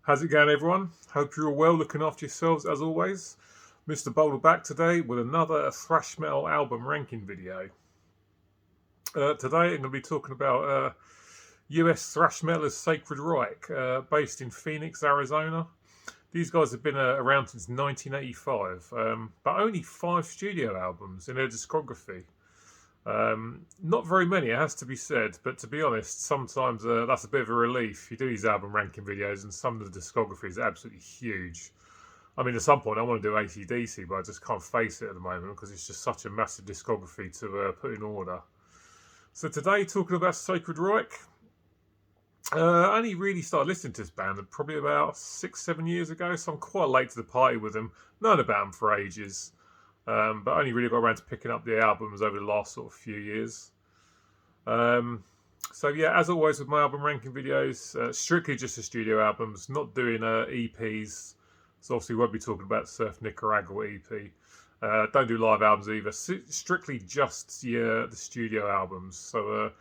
How's it going, everyone? Hope you're all well, looking after yourselves as always. Mr. Boulder back today with another thrash metal album ranking video. Today I'm going to be talking about US thrash metalers Sacred Reich, based in Phoenix, Arizona. These guys have been around since 1985, but only 5 studio albums in their discography. Not very many, it has to be said, but to be honest, sometimes that's a bit of a relief. You do these album ranking videos, and some of the discography is absolutely huge. I mean, at some point, I want to do AC/DC, but I just can't face it at the moment because it's just such a massive discography to put in order. So today, talking about Sacred Reich, I only really started listening to this band probably about 6-7 years ago, so I'm quite late to the party with them. Known about them for ages. But I only really got around to picking up the albums over the last sort of few years. So yeah, as always with my album ranking videos, strictly just the studio albums, not doing EPs. So obviously we won't be talking about Surf Nicaragua EP. Don't do live albums either. Strictly just the studio albums. So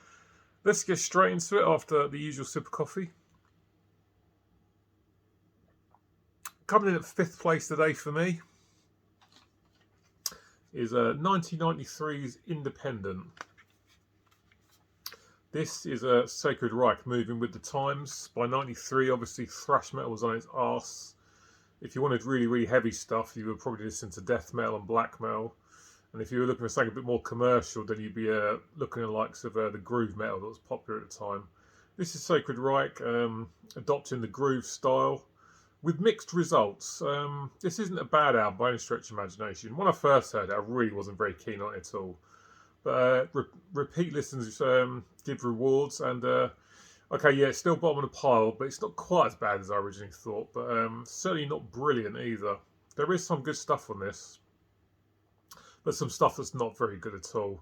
let's get straight into it after the usual sip of coffee. Coming in at 5th place today for me is 1993's Independent. This is a Sacred Reich moving with the times. By 93, obviously, thrash metal was on its arse. If you wanted really, really heavy stuff, you would probably listen to death metal and black metal. And if you were looking for something a bit more commercial, then you'd be looking at the likes of the groove metal that was popular at the time. This is Sacred Reich, adopting the groove style, with mixed results. This isn't a bad album by any stretch of imagination. When I first heard it, I really wasn't very keen on it at all. But repeat listens give rewards, and okay, yeah, it's still bottom of the pile, but it's not quite as bad as I originally thought. But certainly not brilliant either. There is some good stuff on this, but some stuff that's not very good at all.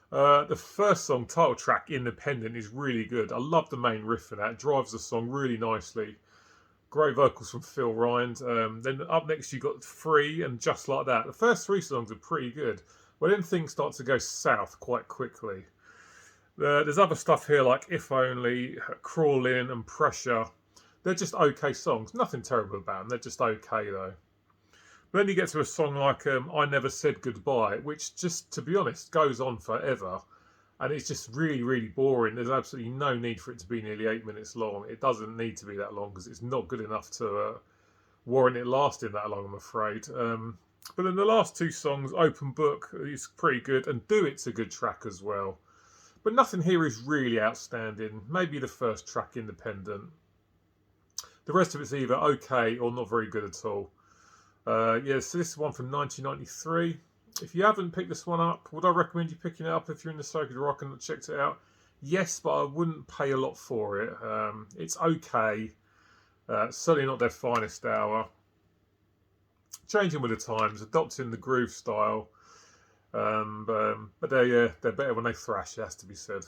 The first song, title track, Independent, is really good. I love the main riff in that. It drives the song really nicely. Great vocals from Phil Rind. Then up next you got Free and Just Like That. The first 3 songs are pretty good, but then things start to go south quite quickly. There's other stuff here like If Only, Crawl In and Pressure. They're just okay songs. Nothing terrible about them. They're just okay though. But then you get to a song like I Never Said Goodbye, which just, to be honest, goes on forever. And it's just really, really boring. There's absolutely no need for it to be nearly 8 minutes long. It doesn't need to be that long because it's not good enough to warrant it lasting that long, I'm afraid. But then the last 2 songs, Open Book, is pretty good, and Do It's a good track as well. But nothing here is really outstanding. Maybe the first track, Independent. The rest of it's either okay or not very good at all. Yeah, so this is one from 1993. If you haven't picked this one up, would I recommend you picking it up if you're in the Sacred Reich and not checked it out? Yes, but I wouldn't pay a lot for it. It's okay. Certainly not their finest hour. Changing with the times, adopting the groove style. But they're better when they thrash, it has to be said.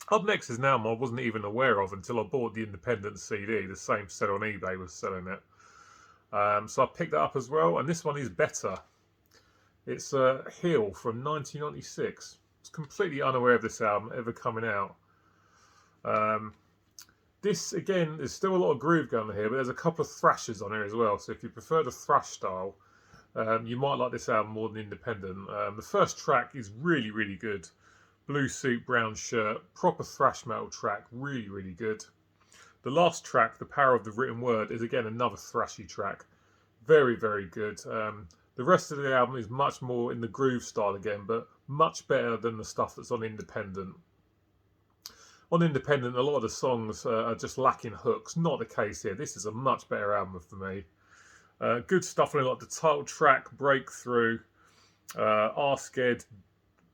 Up next is an album I wasn't even aware of until I bought the Independent CD. The same seller on eBay was selling it. So I picked that up as well, and this one is better. It's Heal from 1996. I was completely unaware of this album ever coming out. This, again, there's still a lot of groove going on here, but there's a couple of thrashers on here as well. So if you prefer the thrash style, you might like this album more than Independent. The first track is really, really good. Blue suit, brown shirt, proper thrash metal track, really, really good. The last track, The Power of the Written Word, is again another thrashy track. Very, very good. The rest of the album is much more in the groove style again, but much better than the stuff that's on Independent. On Independent, a lot of the songs are just lacking hooks. Not the case here. This is a much better album for me. Good stuff on it, like the title track, Breakthrough, Ask Ed,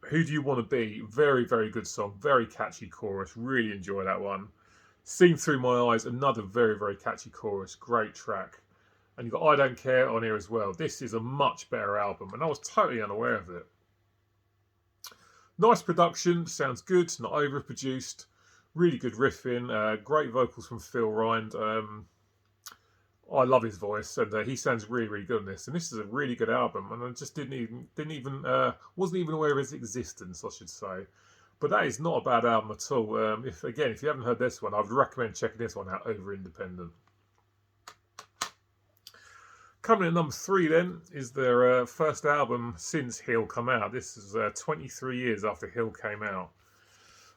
Who Do You Want to Be? Very, very good song. Very catchy chorus. Really enjoy that one. Seen Through My Eyes, another very, very catchy chorus. Great track. And you've got I Don't Care on here as well. This is a much better album, and I was totally unaware of it. Nice production, sounds good, not overproduced. Really good riffing, great vocals from Phil Rind. I love his voice, and he sounds really, really good on this. And this is a really good album, and I just wasn't even aware of its existence, I should say. But that is not a bad album at all. If you haven't heard this one, I would recommend checking this one out over Independent. Coming at number 3 then is their first album since Heal come out. This is 23 years after Heal came out.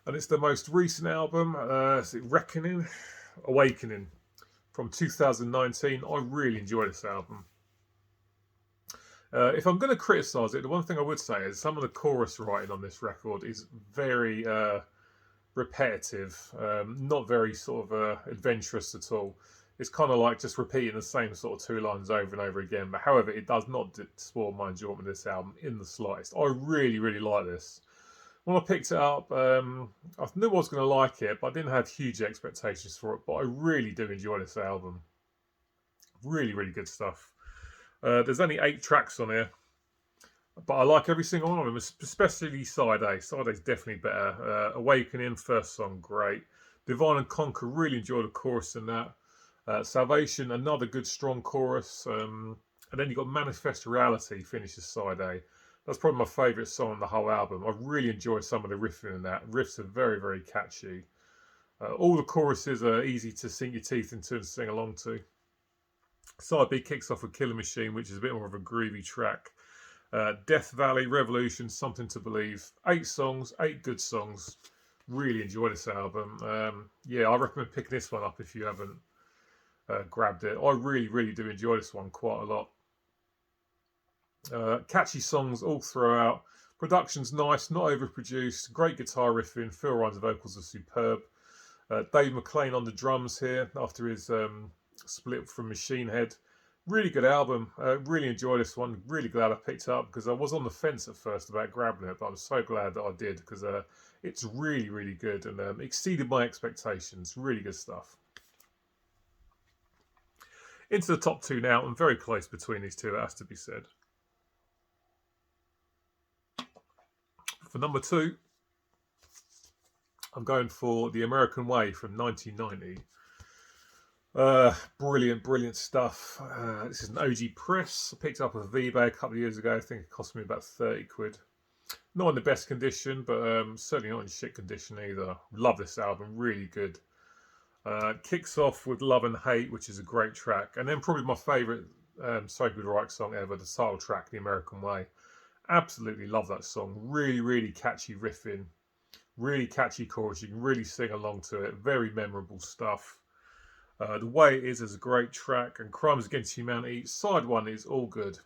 And it's the most recent album, is it Reckoning? Awakening, from 2019. I really enjoy this album. If I'm going to criticise it, the one thing I would say is some of the chorus writing on this record is very repetitive, not very sort of adventurous at all. It's kind of like just repeating the same sort of 2 lines over and over again. But however, it does not spoil my enjoyment of this album in the slightest. I really, really like this. When I picked it up, I knew I was going to like it, but I didn't have huge expectations for it. But I really do enjoy this album. Really, really good stuff. There's only 8 tracks on here, but I like every single one of them, especially Side A. Side A is definitely better. Awakening, first song, great. Divine and Conquer, really enjoy the chorus in that. Salvation, another good strong chorus. And then you've got Manifest Reality, finishes Side A. That's probably my favourite song on the whole album. I really enjoy some of the riffing in that. Riffs are very, very catchy. All the choruses are easy to sink your teeth into and sing along to. Side B kicks off with Killer Machine, which is a bit more of a groovy track. Death Valley, Revolution, Something to Believe. 8 songs, 8 good songs. Really enjoy this album. Yeah, I recommend picking this one up if you haven't grabbed it. I really, really do enjoy this one quite a lot. Catchy songs all throughout. Production's nice, not overproduced. Great guitar riffing. Phil Ryan's vocals are superb. Dave McClain on the drums here after his split from Machine Head. Really good album. Really enjoy this one. Really glad I picked it up because I was on the fence at first about grabbing it, but I'm so glad that I did because it's really, really good and exceeded my expectations. Really good stuff. Into the top 2 now, and very close between these two, it has to be said. For number 2, I'm going for The American Way from 1990. Brilliant, brilliant stuff. This is an OG press. I picked it up with eBay a couple of years ago. I think it cost me about 30 quid. Not in the best condition, but certainly not in shit condition either. Love this album, really good. Kicks off with Love and Hate, which is a great track. And then probably my favourite Sacred Reich song ever, the title track, The American Way. Absolutely love that song. Really, really catchy riffing. Really catchy chorus. You can really sing along to it. Very memorable stuff. The Way It Is a great track. And Crimes Against Humanity, side 1 is all good.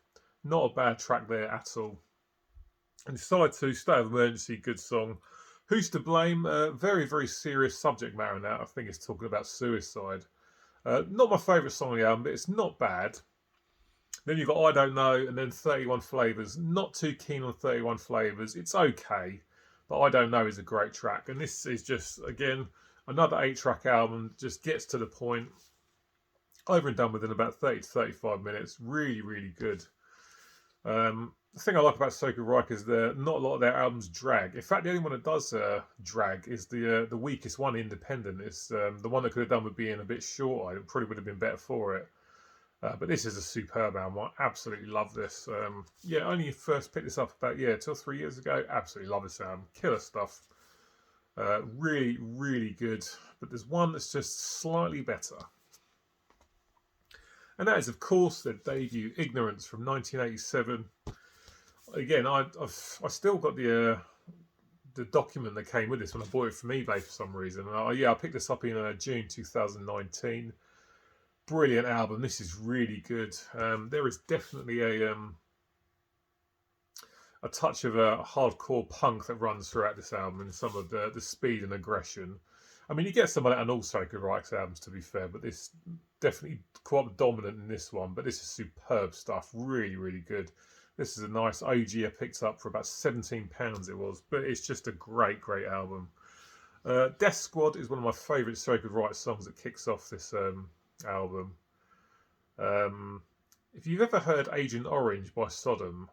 Not a bad track there at all. And side 2, State of Emergency, good song. Who's to Blame? Very, very serious subject matter in that. I think it's talking about suicide. Not my favourite song on the album, but it's not bad. Then you've got I Don't Know, and then 31 Flavours. Not too keen on 31 Flavours. It's okay, but I Don't Know is a great track. And this is just, again, another 8-track album. Just gets to the point. Over and done within about 30 to 35 minutes. Really, really good. The thing I like about Sacred Reich is not a lot of their albums drag. In fact, the only one that does drag is the weakest one, Independent. It's the one that could have done with being a bit shorter. It probably would have been better for it. But this is a superb album. I absolutely love this. Yeah, only first picked this up about 2 or 3 years ago. Absolutely love this album. Killer stuff. Really, really good. But there's one that's just slightly better. And that is, of course, their debut, Ignorance, from 1987. Again, I still got the document that came with this when I bought it from eBay for some reason. I picked this up in June 2019. Brilliant album. This is really good. There is definitely a touch of a hardcore punk that runs throughout this album and some of the speed and aggression. I mean, you get some of that on all Sacred Reich's albums, to be fair, but this definitely quite dominant in this one. But this is superb stuff. Really, really good. This is a nice OG I picked up for about £17 it was, but it's just a great, great album. Death Squad is one of my favourite Sacred Reich songs that kicks off this album. If you've ever heard Agent Orange by Sodom,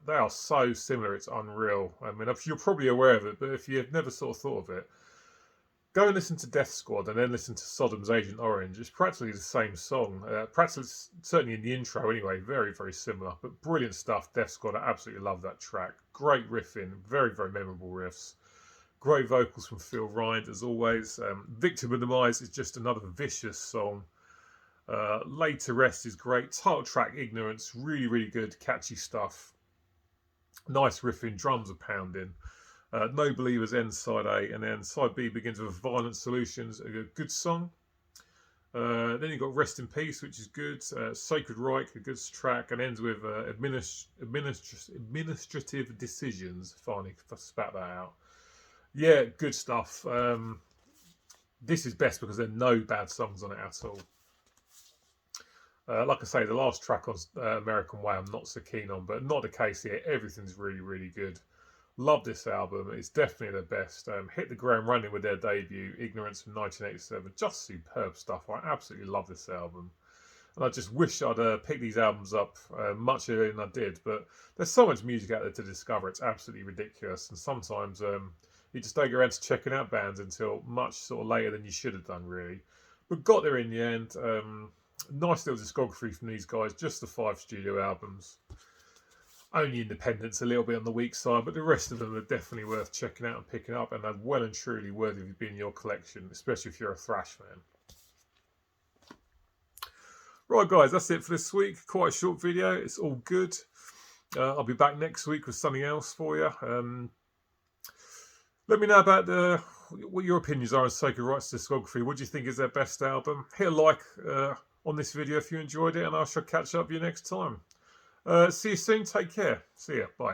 they are so similar, it's unreal. I mean, you're probably aware of it, but if you've never sort of thought of it, go and listen to Death Squad and then listen to Sodom's Agent Orange. It's practically the same song. Practically, certainly in the intro anyway, very, very similar. But brilliant stuff, Death Squad. I absolutely love that track. Great riffing, very, very memorable riffs. Great vocals from Phil Rind as always. Victim of Demise is just another vicious song. Laid to Rest is great. Title track Ignorance, really, really good, catchy stuff. Nice riffing, drums are pounding. No Believers ends side A, and then side B begins with Violent Solutions, a good song. Then you've got Rest in Peace, which is good. Sacred Reich, a good track, and ends with Administrative Decisions. Finally, if I spat that out. Yeah, good stuff. This is best because there are no bad songs on it at all. Like I say, the last track on American Way I'm not so keen on, but not the case here. Everything's really, really good. Love this album. It's definitely the best. Hit the ground running with their debut, Ignorance from 1987. Just superb stuff. I absolutely love this album. And I just wish I'd picked these albums up much earlier than I did. But there's so much music out there to discover. It's absolutely ridiculous. And sometimes you just don't get around to checking out bands until much sort of later than you should have done, really. But got there in the end. Nice little discography from these guys. Just the 5 studio albums. Only Independence a little bit on the weak side, but the rest of them are definitely worth checking out and picking up, and they're well and truly worthy of being in your collection, especially if you're a thrash fan. Right, guys, that's it for this week. Quite a short video. It's all good. I'll be back next week with something else for you. Let me know about what your opinions are on Sacred Reich discography. What do you think is their best album? Hit a like on this video if you enjoyed it, and I shall catch up with you next time. See you soon. Take care. See ya. Bye.